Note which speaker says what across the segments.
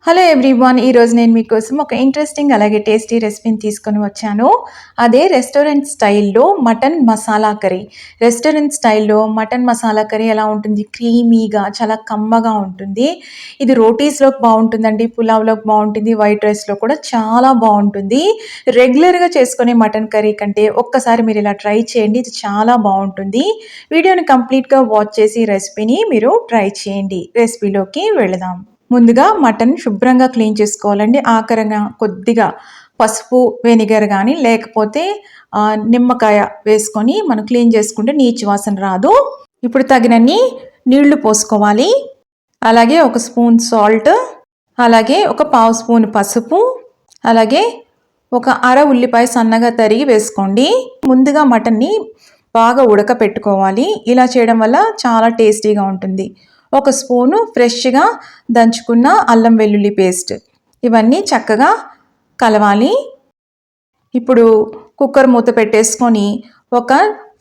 Speaker 1: Hello everyone, ఈరోజు నేను మీకోసం ఒక ఇంట్రెస్టింగ్ అలాగే టేస్టీ రెసిపీని తీసుకొని వచ్చాను. అదే రెస్టారెంట్ స్టైల్లో మటన్ మసాలా కర్రీ. రెస్టారెంట్ స్టైల్లో మటన్ మసాలా కర్రీ ఎలా ఉంటుంది? క్రీమీగా, చాలా కమ్మగా ఉంటుంది. ఇది రోటీస్లోకి బాగుంటుందండి, పులావ్లోకి బాగుంటుంది, వైట్ రైస్లో కూడా చాలా బాగుంటుంది. రెగ్యులర్గా చేసుకునే మటన్ కర్రీ కంటే ఒక్కసారి మీరు ఇలా ట్రై చేయండి, ఇది చాలా బాగుంటుంది. వీడియోని కంప్లీట్గా వాచ్ చేసి రెసిపీని మీరు ట్రై చేయండి. రెసిపీలోకి వెళదాం. ముందుగా మటన్ శుభ్రంగా క్లీన్ చేసుకోవాలండి. ఆఖరంగా కొద్దిగా పసుపు, వెనిగర్ కానీ లేకపోతే నిమ్మకాయ వేసుకొని మనం క్లీన్ చేసుకుంటే నీచు వాసన రాదు. ఇప్పుడు తగినన్ని నీళ్లు పోసుకోవాలి. అలాగే ఒక స్పూన్ సాల్ట్, అలాగే ఒక పావు స్పూన్ పసుపు, అలాగే ఒక అర ఉల్లిపాయ సన్నగా తరిగి వేసుకోండి. ముందుగా మటన్ని బాగా ఉడకపెట్టుకోవాలి. ఇలా చేయడం వల్ల చాలా టేస్టీగా ఉంటుంది. ఒక స్పూను ఫ్రెష్గా దంచుకున్న అల్లం వెల్లుల్లి పేస్ట్, ఇవన్నీ చక్కగా కలవాలి. ఇప్పుడు కుక్కర్ మూత పెట్టేసుకొని ఒక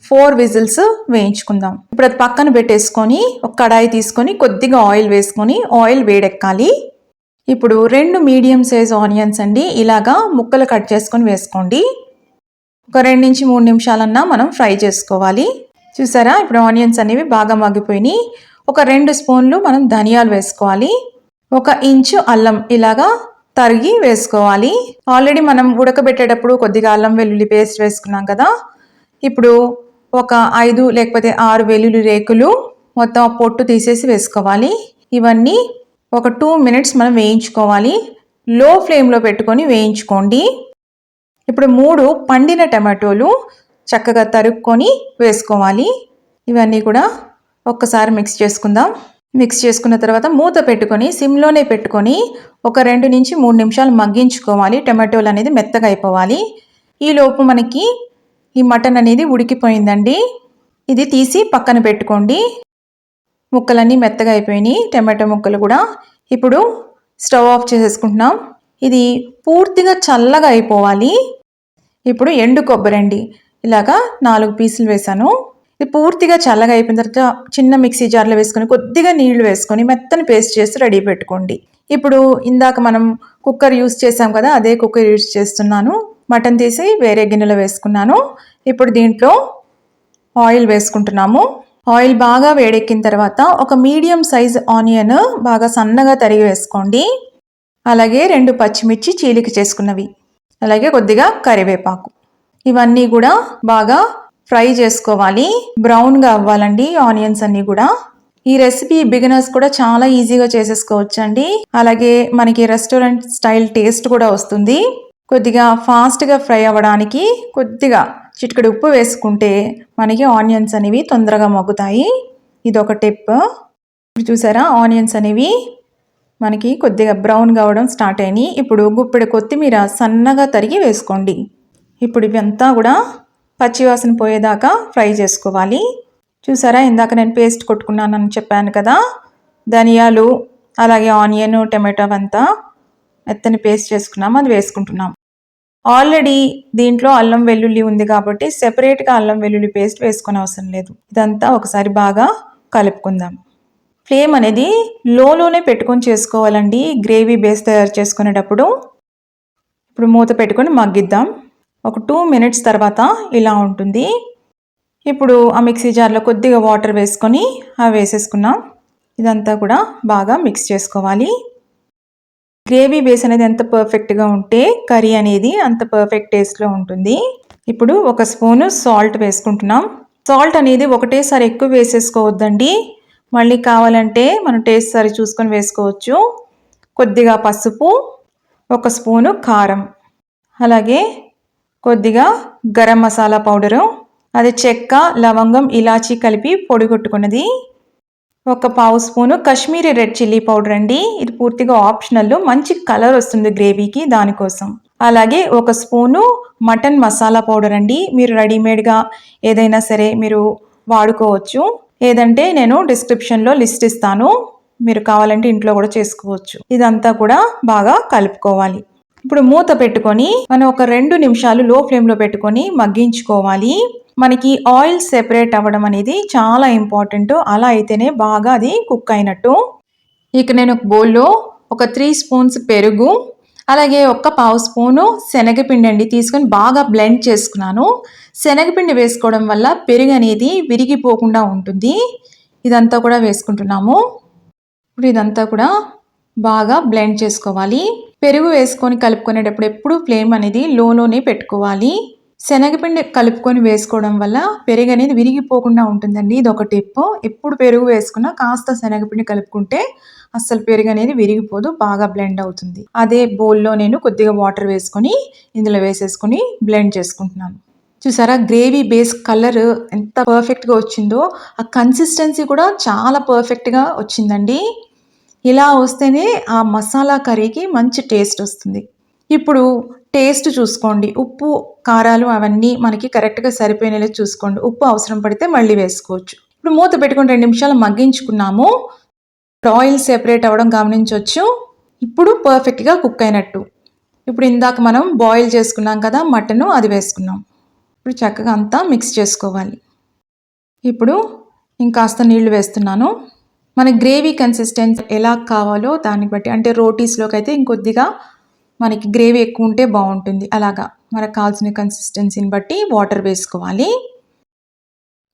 Speaker 1: 4 విజిల్స్ వేయించుకుందాం. ఇప్పుడు అది పక్కన పెట్టేసుకొని ఒక కడాయి తీసుకొని కొద్దిగా ఆయిల్ వేసుకొని ఆయిల్ వేడెక్కాలి. ఇప్పుడు 2 మీడియం సైజ్ ఆనియన్స్ అండి, ఇలాగా ముక్కలు కట్ చేసుకొని వేసుకోండి. ఒక 2 నుంచి 3 నిమిషాలన్నా మనం ఫ్రై చేసుకోవాలి. చూసారా, ఇప్పుడు ఆనియన్స్ అనేవి బాగా మగ్గిపోయినాయి. ఒక 2 స్పూన్లు మనం ధనియాలు వేసుకోవాలి. 1 ఇంచు అల్లం ఇలాగా తరిగి వేసుకోవాలి. ఆల్రెడీ మనం ఉడకబెట్టేటప్పుడు కొద్దిగా అల్లం వెల్లుల్లి పేస్ట్ వేసుకున్నాం కదా. ఇప్పుడు ఒక 5 లేకపోతే 6 వెల్లుల్లి రేకులు మొత్తం పొట్టు తీసేసి వేసుకోవాలి. ఇవన్నీ ఒక 2 మినిట్స్ మనం వేయించుకోవాలి. లో ఫ్లేమ్లో పెట్టుకొని వేయించుకోండి. ఇప్పుడు 3 పండిన టమాటోలు చక్కగా తరుక్కొని వేసుకోవాలి. ఇవన్నీ కూడా ఒక్కసారి మిక్స్ చేసుకుందాం. మిక్స్ చేసుకున్న తర్వాత మూత పెట్టుకొని సిమ్లోనే పెట్టుకొని ఒక 2 నుంచి 3 నిమిషాలు మగ్గించుకోవాలి. టమాటోలు అనేది మెత్తగా అయిపోవాలి. ఈలోపు మనకి ఈ మటన్ అనేది ఉడికిపోయిందండి. ఇది తీసి పక్కన పెట్టుకోండి. ముక్కలన్నీ మెత్తగా అయిపోయినాయి, టమాటో ముక్కలు కూడా. ఇప్పుడు స్టవ్ ఆఫ్ చేసేసుకుంటున్నాం. ఇది పూర్తిగా చల్లగా అయిపోవాలి. ఇప్పుడు ఎండు కొబ్బరి అండి, ఇలాగా 4 పీసులు వేసాను. ఇది పూర్తిగా చల్లగా అయిపోయిన తర్వాత చిన్న మిక్సీ జార్లో వేసుకొని కొద్దిగా నీళ్లు వేసుకొని మెత్తని పేస్ట్ చేసి రెడీ పెట్టుకోండి. ఇప్పుడు ఇందాక మనం కుక్కర్ యూస్ చేసాం కదా, అదే కుక్కర్ యూస్ చేస్తున్నాను. మటన్ తీసి వేరే గిన్నెలో వేసుకున్నాను. ఇప్పుడు దీంట్లో ఆయిల్ వేసుకుంటున్నాము. ఆయిల్ బాగా వేడెక్కిన తర్వాత ఒక మీడియం సైజ్ ఆనియన్ బాగా సన్నగా తరిగి వేసుకోండి. అలాగే 2 పచ్చిమిర్చి చీలిక చేసుకున్నవి, అలాగే కొద్దిగా కరివేపాకు, ఇవన్నీ కూడా బాగా ఫ్రై చేసుకోవాలి. బ్రౌన్గా అవ్వాలండి ఆనియన్స్ అన్నీ కూడా. ఈ రెసిపీ బిగినర్స్ కూడా చాలా ఈజీగా చేసేసుకోవచ్చు అండి. అలాగే మనకి రెస్టారెంట్ స్టైల్ టేస్ట్ కూడా వస్తుంది. కొద్దిగా ఫాస్ట్గా ఫ్రై అవ్వడానికి కొద్దిగా చిటికెడు ఉప్పు వేసుకుంటే మనకి ఆనియన్స్ అనేవి తొందరగా మగ్గుతాయి. ఇదొక టిప్. చూసారా, ఆనియన్స్ అనేవి మనకి కొద్దిగా బ్రౌన్ కావడం స్టార్ట్ అయినాయి. ఇప్పుడు గుప్పెడు కొత్తిమీర సన్నగా తరిగి వేసుకోండి. ఇప్పుడు ఇవంతా కూడా పచ్చివాసన పోయేదాకా ఫ్రై చేసుకోవాలి. చూసారా, ఇందాక నేను పేస్ట్ కొట్టుకున్నానని చెప్పాను కదా, ధనియాలు అలాగే ఆనియన్ టమాటో అంతా మెత్తని పేస్ట్ చేసుకున్నాము, అది వేసుకుంటున్నాం. ఆల్రెడీ దీంట్లో అల్లం వెల్లుల్లి ఉంది కాబట్టి సెపరేట్గా అల్లం వెల్లుల్లి పేస్ట్ వేసుకునే అవసరం లేదు. ఇదంతా ఒకసారి బాగా కలుపుకుందాం. ఫ్లేమ్ అనేది లోనే పెట్టుకొని చేసుకోవాలండి గ్రేవీ బేస్ తయారు చేసుకునేటప్పుడు. ఇప్పుడు మూత పెట్టుకొని మగ్గిద్దాం. ఒక 2 మినిట్స్ తర్వాత ఇలా ఉంటుంది. ఇప్పుడు ఆ మిక్సీ జార్లో కొద్దిగా వాటర్ వేసుకొని అవి వేసేసుకున్నాం. ఇదంతా కూడా బాగా మిక్స్ చేసుకోవాలి. గ్రేవీ బేస్ అనేది ఎంత పర్ఫెక్ట్గా ఉంటే కర్రీ అనేది అంత పర్ఫెక్ట్ టేస్ట్లో ఉంటుంది. ఇప్పుడు 1 స్పూను సాల్ట్ వేసుకుంటున్నాం. సాల్ట్ అనేది ఒకటేసారి ఎక్కువ వేసేసుకోవద్దండి, మళ్ళీ కావాలంటే మనం టేస్ట్ సరి చూసుకొని వేసుకోవచ్చు. కొద్దిగా పసుపు, 1 స్పూను కారం, అలాగే కొద్దిగా గరం మసాలా పౌడరు, అది చెక్క లవంగం ఇలాచీ కలిపి పొడి కొట్టుకున్నది. 1 పావు spoon Kashmiri red chilli powder అండి, ఇది పూర్తిగా ఆప్షనల్, మంచి కలర్ వస్తుంది గ్రేవీకి, దానికోసం. అలాగే 1 స్పూను మటన్ మసాలా పౌడర్ అండి, మీరు రెడీమేడ్గా ఏదైనా సరే మీరు వాడుకోవచ్చు. ఏదంటే నేను డిస్క్రిప్షన్లో లిస్ట్ ఇస్తాను, మీరు కావాలంటే ఇంట్లో కూడా చేసుకోవచ్చు. ఇదంతా కూడా బాగా కలుపుకోవాలి. ఇప్పుడు మూత పెట్టుకొని మనం ఒక 2 నిమిషాలు లో ఫ్లేమ్లో పెట్టుకొని మగ్గించుకోవాలి. మనకి ఆయిల్ సెపరేట్ అవ్వడం అనేది చాలా ఇంపార్టెంట్, అలా అయితేనే బాగా అది కుక్ అయినట్టు. ఇక నేను ఒక బౌల్లో ఒక 3 స్పూన్స్ పెరుగు, అలాగే ఒక పావు స్పూను శనగపిండి అండి తీసుకొని బాగా బ్లెండ్ చేసుకున్నాను. శనగపిండి వేసుకోవడం వల్ల పెరుగు అనేది విరిగిపోకుండా ఉంటుంది. ఇదంతా కూడా వేసుకుంటున్నాము. ఇప్పుడు ఇదంతా కూడా బాగా బ్లెండ్ చేసుకోవాలి. పెరుగు వేసుకొని కలుపుకునేటప్పుడు ఎప్పుడు ఫ్లేమ్ అనేది లోనే పెట్టుకోవాలి. శనగపిండి కలుపుకొని వేసుకోవడం వల్ల పెరుగు అనేది విరిగిపోకుండా ఉంటుందండి. ఇది ఒక టిప్. ఎప్పుడు పెరుగు వేసుకున్నా కాస్త శనగపిండి కలుపుకుంటే అస్సలు పెరుగు అనేది విరిగిపోదు, బాగా బ్లెండ్ అవుతుంది. అదే బౌల్లో నేను కొద్దిగా వాటర్ వేసుకొని ఇందులో వేసేసుకొని బ్లెండ్ చేసుకుంటున్నాను. చూసారా గ్రేవీ బేస్ కలర్ ఎంత పర్ఫెక్ట్గా వచ్చిందో, ఆ కన్సిస్టెన్సీ కూడా చాలా పర్ఫెక్ట్గా వచ్చిందండి. ఇలా వస్తేనే ఆ మసాలా కర్రీకి మంచి టేస్ట్ వస్తుంది. ఇప్పుడు టేస్ట్ చూసుకోండి. ఉప్పు, కారాలు అవన్నీ మనకి కరెక్ట్‌గా సరిపోయినలా చూసుకోండి. ఉప్పు అవసరం పడితే మళ్ళీ వేసుకోవచ్చు. ఇప్పుడు మూత పెట్టుకొని 2 నిమిషాలు మగ్గించుకున్నాము. ఆయిల్ సెపరేట్ అవ్వడం గమనించొచ్చు. ఇప్పుడు పర్ఫెక్ట్‌గా కుక్ అయినట్టు. ఇప్పుడు ఇందాక మనం బాయిల్ చేసుకున్నాం కదా మటను, అది వేసుకున్నాం. ఇప్పుడు చక్కగా అంతా మిక్స్ చేసుకోవాలి. ఇప్పుడు ఇంకాస్త నీళ్లు వేస్తున్నాను. మన గ్రేవీ కన్సిస్టెన్సీ ఎలా కావాలో దాన్ని బట్టి, అంటే రోటీస్లోకి అయితే ఇంకొద్దిగా మనకి గ్రేవీ ఎక్కువ ఉంటే బాగుంటుంది. అలాగా మనకు కావాల్సిన కన్సిస్టెన్సీని బట్టి వాటర్ వేసుకోవాలి.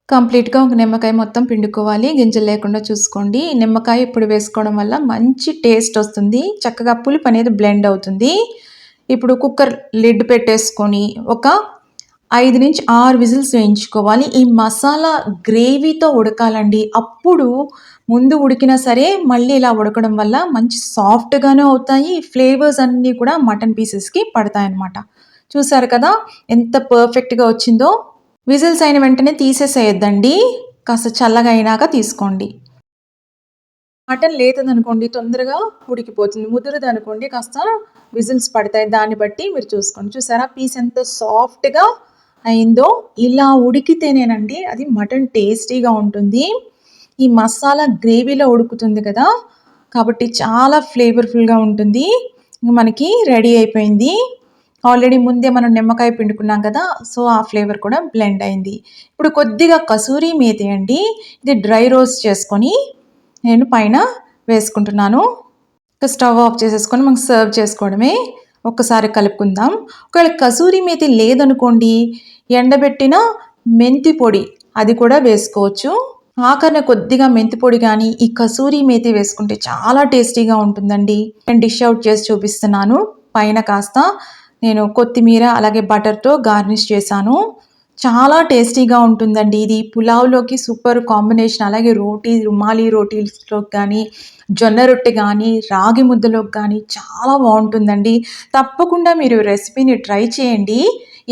Speaker 1: కంప్లీట్గా ఒక నిమ్మకాయ మొత్తం పిండుకోవాలి, గింజలు లేకుండా చూసుకోండి. నిమ్మకాయ ఇప్పుడు వేసుకోవడం వల్ల మంచి టేస్ట్ వస్తుంది, చక్కగా పులుపు అనేది బ్లెండ్ అవుతుంది. ఇప్పుడు కుక్కర్ లిడ్ పెట్టేసుకొని ఒక 5 నుంచి 6 విజిల్స్ వేయించుకోవాలి. ఈ మసాలా గ్రేవీతో ఉడకాలండి. అప్పుడు ముందు ఉడికినా సరే మళ్ళీ ఇలా ఉడకడం వల్ల మంచి సాఫ్ట్గానే అవుతాయి. ఫ్లేవర్స్ అన్నీ కూడా మటన్ పీసెస్కి పడతాయన్నమాట. చూసారు కదా ఎంత పర్ఫెక్ట్గా వచ్చిందో. విజిల్స్ అయిన వెంటనే తీసేసేయద్దండి, కాస్త చల్లగా అయినాక తీసుకోండి. మటన్ లేతదనుకోండి తొందరగా ఉడికిపోతుంది, ముదురుదనుకోండి కాస్త విజిల్స్ పడతాయి. దాన్ని బట్టి మీరు చూసుకోండి. చూసారా పీస్ ఎంత సాఫ్ట్గా అయిందో. ఇలా ఉడికితేనేనండి అది మటన్ టేస్టీగా ఉంటుంది. ఈ మసాలా గ్రేవీలో ఉడుకుతుంది కదా, కాబట్టి చాలా ఫ్లేవర్ఫుల్గా ఉంటుంది. మనకి రెడీ అయిపోయింది. ఆల్రెడీ ముందే మనం నిమ్మకాయ పిండుకున్నాం కదా, సో ఆ ఫ్లేవర్ కూడా బ్లెండ్ అయింది. ఇప్పుడు కొద్దిగా కసూరి మేతి అండి, ఇది డ్రై రోస్ట్ చేసుకొని నేను పైన వేసుకుంటున్నాను. స్టవ్ ఆఫ్ చేసేసుకొని మనం సర్వ్ చేసుకోవడమే. ఒక్కసారి కలుపుకుందాం. ఒకవేళ కసూరి మేతి లేదనుకోండి, ఎండబెట్టిన మెంతి పొడి అది కూడా వేసుకోవచ్చు. ఆఖరిన కొద్దిగా మెంతి పొడి కానీ ఈ కసూరి మేతి వేసుకుంటే చాలా టేస్టీగా ఉంటుందండి. నేను డిష్ అవుట్ చేసి చూపిస్తున్నాను. పైన కాస్త నేను కొత్తిమీర అలాగే బటర్తో గార్నిష్ చేశాను. చాలా టేస్టీగా ఉంటుందండి. ఇది పులావ్లోకి సూపర్ కాంబినేషన్. అలాగే రుమాలి రోటీస్లోకి కానీ, జొన్న రొట్టె కానీ, రాగి ముద్దలోకి కానీ చాలా బాగుంటుందండి. తప్పకుండా మీరు రెసిపీని ట్రై చేయండి.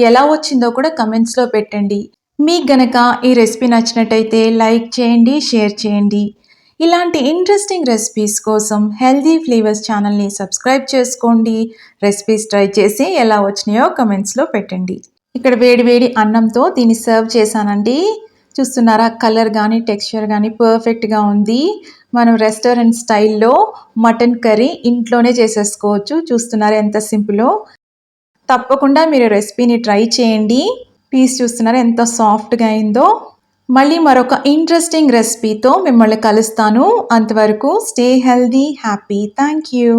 Speaker 1: ఎలా వచ్చిందో కూడా కమెంట్స్లో పెట్టండి. మీకు గనక ఈ రెసిపీ నచ్చినట్టయితే లైక్ చేయండి, షేర్ చేయండి. ఇలాంటి ఇంట్రెస్టింగ్ రెసిపీస్ కోసం హెల్దీ ఫ్లేవర్స్ ఛానల్ని సబ్స్క్రైబ్ చేసుకోండి. రెసిపీస్ ట్రై చేసి ఎలా వచ్చినాయో కమెంట్స్లో పెట్టండి. ఇక్కడ వేడి వేడి అన్నంతో దీన్ని సర్వ్ చేశానండి. చూస్తున్నారా కలర్ కానీ టెక్స్చర్ కానీ పర్ఫెక్ట్గా ఉంది. మనం రెస్టారెంట్ స్టైల్లో మటన్ కర్రీ ఇంట్లోనే చేసేసుకోవచ్చు. చూస్తున్నారా ఎంత సింపులో. తప్పకుండా మీరు రెసిపీని ట్రై చేయండి. పీస్ చూస్తున్నారా ఎంత సాఫ్ట్గా అయిందో. మళ్ళీ మరొక ఇంట్రెస్టింగ్ రెసిపీతో మిమ్మల్ని కలుస్తాను. అంతవరకు stay healthy, happy. Thank you.